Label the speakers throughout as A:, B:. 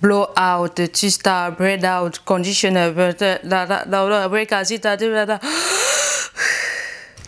A: blow out, twist out, braid out, conditioner,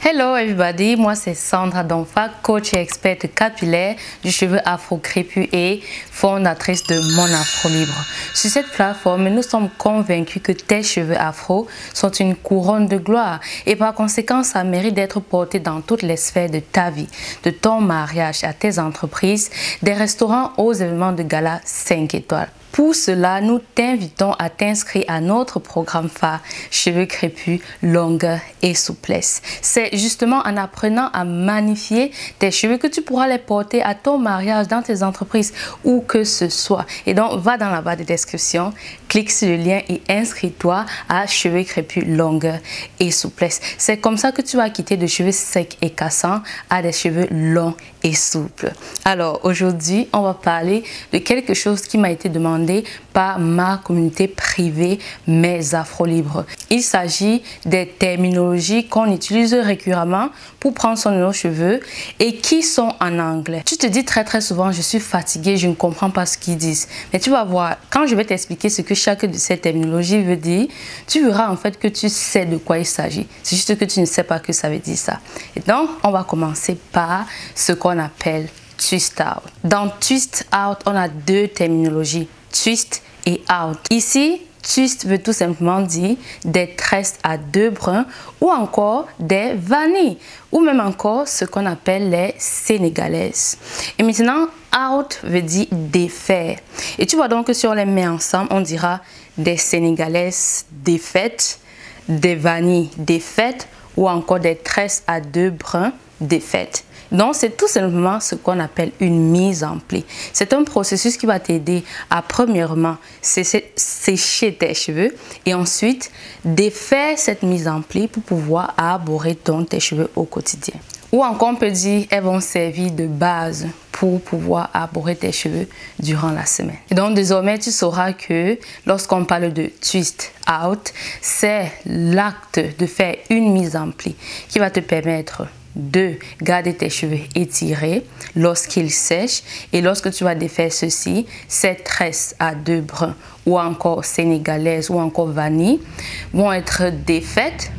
A: Hello everybody, moi c'est Sandra Donfa, coach et experte capillaire du cheveu afro crépus et fondatrice de Mon Afro Libre. Sur cette plateforme, nous sommes convaincus que tes cheveux afro sont une couronne de gloire et par conséquent, ça mérite d'être porté dans toutes les sphères de ta vie, de ton mariage à tes entreprises, des restaurants aux événements de gala 5 étoiles. Pour cela, nous t'invitons à t'inscrire à notre programme phare Cheveux crépus, longueur et souplesse. C'est justement en apprenant à magnifier tes cheveux que tu pourras les porter à ton mariage, dans tes entreprises, où que ce soit. Et donc, va dans la barre de description, clique sur le lien et inscris-toi à Cheveux crépus, longueur et souplesse. C'est comme ça que tu vas quitter de cheveux secs et cassants à des cheveux longs et souples. Alors, aujourd'hui, on va parler de quelque chose qui m'a été demandé par ma communauté privée Mes Afro Libres. Il s'agit des terminologies qu'on utilise récurremment pour prendre soin de nos cheveux et qui sont en anglais. Tu te dis très souvent, je suis fatiguée, je ne comprends pas ce qu'ils disent. Mais tu vas voir, quand je vais t'expliquer ce que chaque de ces terminologies veut dire, tu verras en fait que tu sais de quoi il s'agit. C'est juste que tu ne sais pas que ça veut dire ça. Et donc, on va commencer par ce qu'on appelle twist out. Dans twist out, on a deux terminologies. Twist et out. Ici, twist veut tout simplement dire des tresses à deux brins ou encore des vanilles ou même encore ce qu'on appelle les sénégalaises. Et maintenant, out veut dire défaire. Et tu vois donc que si on les met ensemble, on dira des sénégalaises défaites, des vanilles défaites ou encore des tresses à deux brins défaites. Donc, c'est tout simplement ce qu'on appelle une mise en pli. C'est un processus qui va t'aider à, premièrement, sécher tes cheveux et ensuite défaire cette mise en pli pour pouvoir arborer tes cheveux au quotidien. Ou encore, on peut dire, elles vont servir de base pour pouvoir arborer tes cheveux durant la semaine. Et donc, désormais, tu sauras que lorsqu'on parle de twist out, c'est l'acte de faire une mise en pli qui va te permettre de garder tes cheveux étirés lorsqu'ils sèchent et lorsque tu vas défaire ceci, ces tresses à deux brins ou encore sénégalaises ou encore vanille vont être défaites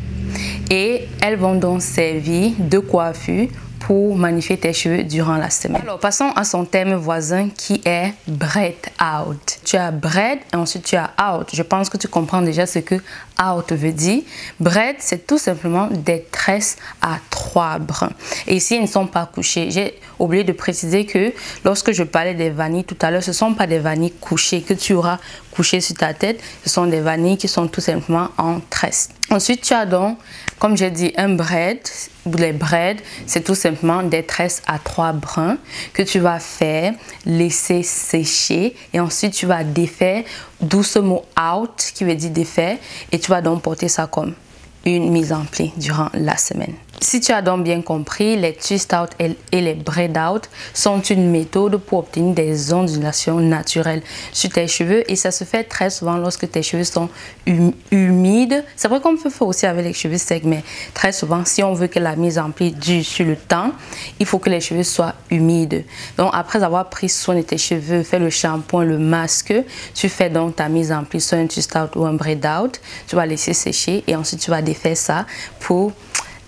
A: et elles vont donc servir de coiffure pour magnifier tes cheveux durant la semaine. Alors, passons à son terme voisin qui est braid out. Tu as braid et ensuite tu as out. Je pense que tu comprends déjà ce que out veut dire. Braid, c'est tout simplement des tresses à trois brins. Et ici, ils ne sont pas couchés. J'ai oublié de préciser que lorsque je parlais des vanilles tout à l'heure, ce ne sont pas des vanilles couchées que tu auras couchées sur ta tête. Ce sont des vanilles qui sont tout simplement en tresses. Ensuite, tu as donc, comme j'ai dit, un braid. Les braids, c'est tout simplement des tresses à trois brins que tu vas faire, laisser sécher et ensuite tu vas défaire, d'où ce mot out qui veut dire défaire, et tu vas donc porter ça comme une mise en pli durant la semaine. Si tu as donc bien compris, les twist out et les braid out sont une méthode pour obtenir des ondulations naturelles sur tes cheveux et ça se fait très souvent lorsque tes cheveux sont humides. C'est vrai qu'on peut faire aussi avec les cheveux secs, mais très souvent, si on veut que la mise en pli dure sur le temps, il faut que les cheveux soient humides. Donc, après avoir pris soin de tes cheveux, fait le shampoing, le masque, tu fais donc ta mise en pli, soit un twist out ou un braid out. Tu vas laisser sécher et ensuite tu vas défaire ça pour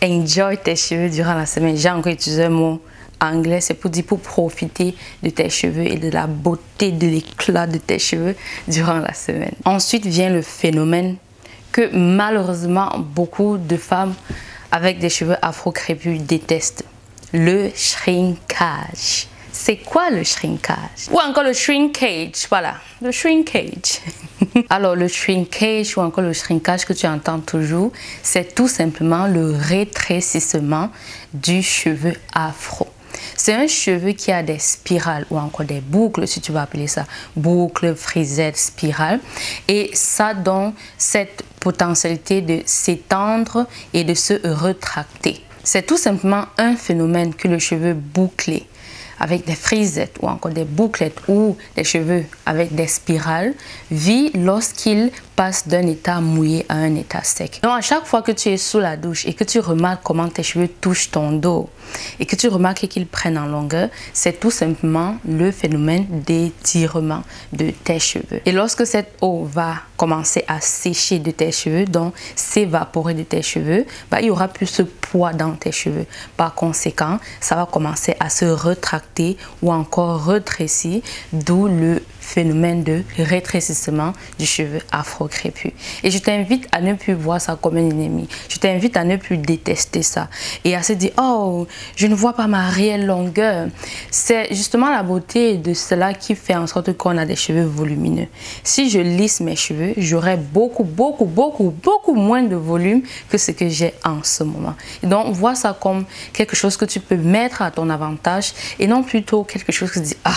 A: enjoy tes cheveux durant la semaine. J'ai encore utilisé un mot anglais, c'est pour dire pour profiter de tes cheveux et de la beauté, de l'éclat de tes cheveux durant la semaine. Ensuite vient le phénomène que malheureusement beaucoup de femmes avec des cheveux afro crépus détestent, le shrinkage. C'est quoi le shrinkage? Ou encore le shrinkage, voilà, le shrinkage. Alors le shrinkage ou encore le shrinkage que tu entends toujours, c'est tout simplement le rétrécissement du cheveu afro. C'est un cheveu qui a des spirales ou encore des boucles, si tu veux appeler ça, boucles, frisettes, spirales. Et ça donne cette potentialité de s'étendre et de se retracter. C'est tout simplement un phénomène que le cheveu bouclé avec des frisettes ou encore des bouclettes ou des cheveux avec des spirales vit lorsqu'il passe d'un état mouillé à un état sec. Donc à chaque fois que tu es sous la douche et que tu remarques comment tes cheveux touchent ton dos et que tu remarques qu'ils prennent en longueur, c'est tout simplement le phénomène d'étirement de tes cheveux. Et lorsque cette eau va commencer à sécher de tes cheveux, donc s'évaporer de tes cheveux, il y aura plus ce poids dans tes cheveux. Par conséquent, ça va commencer à se rétracter ou encore rétrécir, d'où le phénomène de rétrécissement du cheveu afro-crépus. Et je t'invite à ne plus voir ça comme un ennemi. Je t'invite à ne plus détester ça et à se dire, oh, je ne vois pas ma réelle longueur. C'est justement la beauté de cela qui fait en sorte qu'on a des cheveux volumineux. Si je lisse mes cheveux, j'aurai beaucoup moins de volume que ce que j'ai en ce moment. Et donc, vois ça comme quelque chose que tu peux mettre à ton avantage et non plutôt quelque chose que tu dis, ah,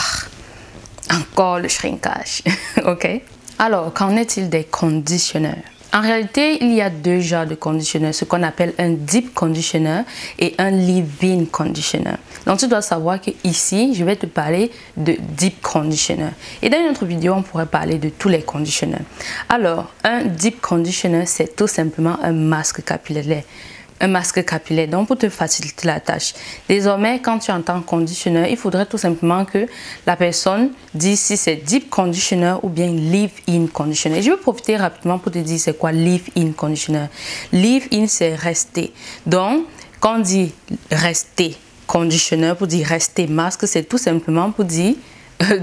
A: encore le shrinkage. Ok? Alors, qu'en est-il des conditionneurs? En réalité, il y a deux genres de conditionneurs, ce qu'on appelle un deep conditioner et un leave-in conditioner. Donc, tu dois savoir que ici, je vais te parler de deep conditioner. Et dans une autre vidéo, on pourrait parler de tous les conditionneurs. Alors, un deep conditioner, c'est tout simplement un masque capillaire. Un masque capillaire, donc pour te faciliter la tâche. Désormais, quand tu entends conditionneur, il faudrait tout simplement que la personne dise si c'est deep conditioner ou bien leave-in conditioner. Je vais profiter rapidement pour te dire c'est quoi leave-in conditioner. Leave-in, c'est rester. Donc, quand on dit rester conditionneur, pour dire rester masque, c'est tout simplement pour dire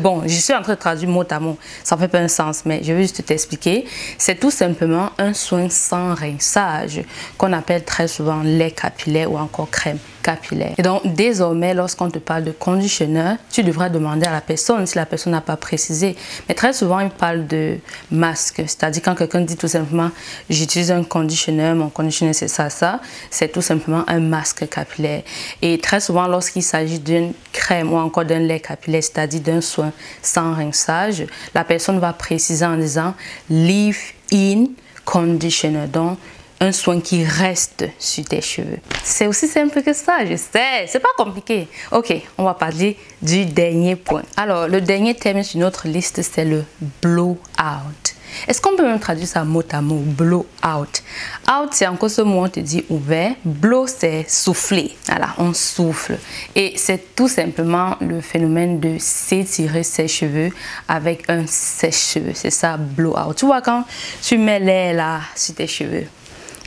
A: bon, je suis en train de traduire mot à mot, ça ne fait pas un sens, mais je vais juste t'expliquer. C'est tout simplement un soin sans rinçage qu'on appelle très souvent lait capillaire ou encore crème capillaire. Et donc, désormais, lorsqu'on te parle de conditionneur, tu devras demander à la personne si la personne n'a pas précisé. Mais très souvent, il parle de masque, c'est-à-dire quand quelqu'un dit tout simplement « j'utilise un conditionneur, mon conditionneur c'est ça », c'est tout simplement un masque capillaire. Et très souvent, lorsqu'il s'agit d'une crème ou encore d'un lait capillaire, c'est-à-dire d'un soin sans rinçage, la personne va préciser en disant leave-in conditioner, donc un soin qui reste sur tes cheveux. C'est aussi simple que ça, je sais, c'est pas compliqué. Ok, on va parler du dernier point. Alors, le dernier thème sur notre liste, c'est le blow out. Est-ce qu'on peut même traduire ça mot à mot, blow out? Out, c'est encore ce mot, on te dit ouvert. Blow, c'est souffler. Voilà, on souffle. Et c'est tout simplement le phénomène de s'étirer ses cheveux avec un sèche-cheveux. C'est ça, blow out. Tu vois, quand tu mets l'air là sur tes cheveux,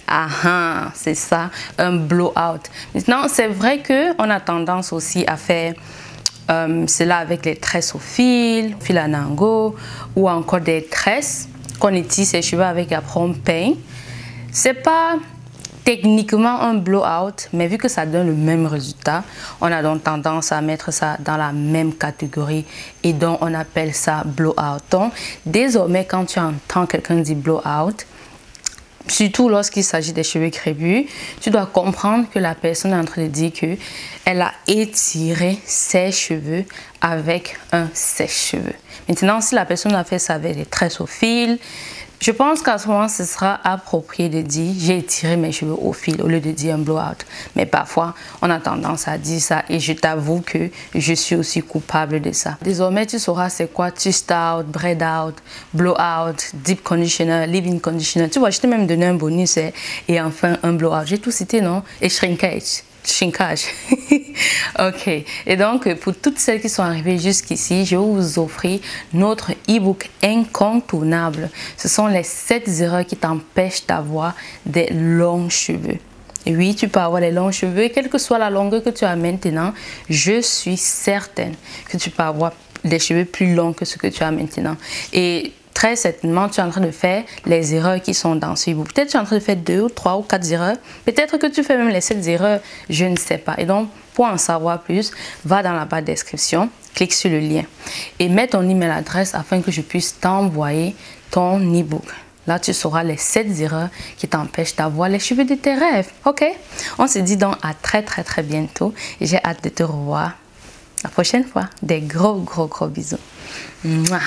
A: ah, c'est ça, un blow out. Maintenant, c'est vrai qu'on a tendance aussi à faire cela avec les tresses au fil à nango ou encore des tresses qu'on étire ses cheveux avec, après on peigne. C'est pas techniquement un blow-out, mais vu que ça donne le même résultat, on a donc tendance à mettre ça dans la même catégorie et donc on appelle ça blow-out. Donc, désormais, quand tu entends quelqu'un dire blow-out, surtout lorsqu'il s'agit des cheveux crépus, tu dois comprendre que la personne est en train de dire qu'elle a étiré ses cheveux avec un sèche-cheveux. Maintenant, si la personne a fait ça avec des tresses au fil, je pense qu'à ce moment, ce sera approprié de dire « j'ai étiré mes cheveux au fil » au lieu de dire un blow-out. Mais parfois, on a tendance à dire ça et je t'avoue que je suis aussi coupable de ça. Désormais, tu sauras c'est quoi twist out, braid out, blow-out, deep conditioner, leave-in conditioner. Tu vois, je t'ai même donné un bonus et enfin un blow-out. J'ai tout cité, non? Et shrinkage. Ok, et donc pour toutes celles qui sont arrivées jusqu'ici, je vais vous offrir notre e-book incontournable. Ce sont les 7 erreurs qui t'empêchent d'avoir des longs cheveux. Et oui, tu peux avoir les longs cheveux et quelle que soit la longueur que tu as maintenant, je suis certaine que tu peux avoir des cheveux plus longs que ce que tu as maintenant. Et très certainement, tu es en train de faire les erreurs qui sont dans ce e-book. Peut-être que tu es en train de faire 2 ou 3 ou 4 erreurs. Peut-être que tu fais même les 7 erreurs, je ne sais pas. Et donc, pour en savoir plus, va dans la barre de description, clique sur le lien et mets ton email adresse afin que je puisse t'envoyer ton e-book. Là, tu sauras les 7 erreurs qui t'empêchent d'avoir les cheveux de tes rêves. Ok? On se dit donc à très bientôt. J'ai hâte de te revoir la prochaine fois. Des gros bisous. Mouah.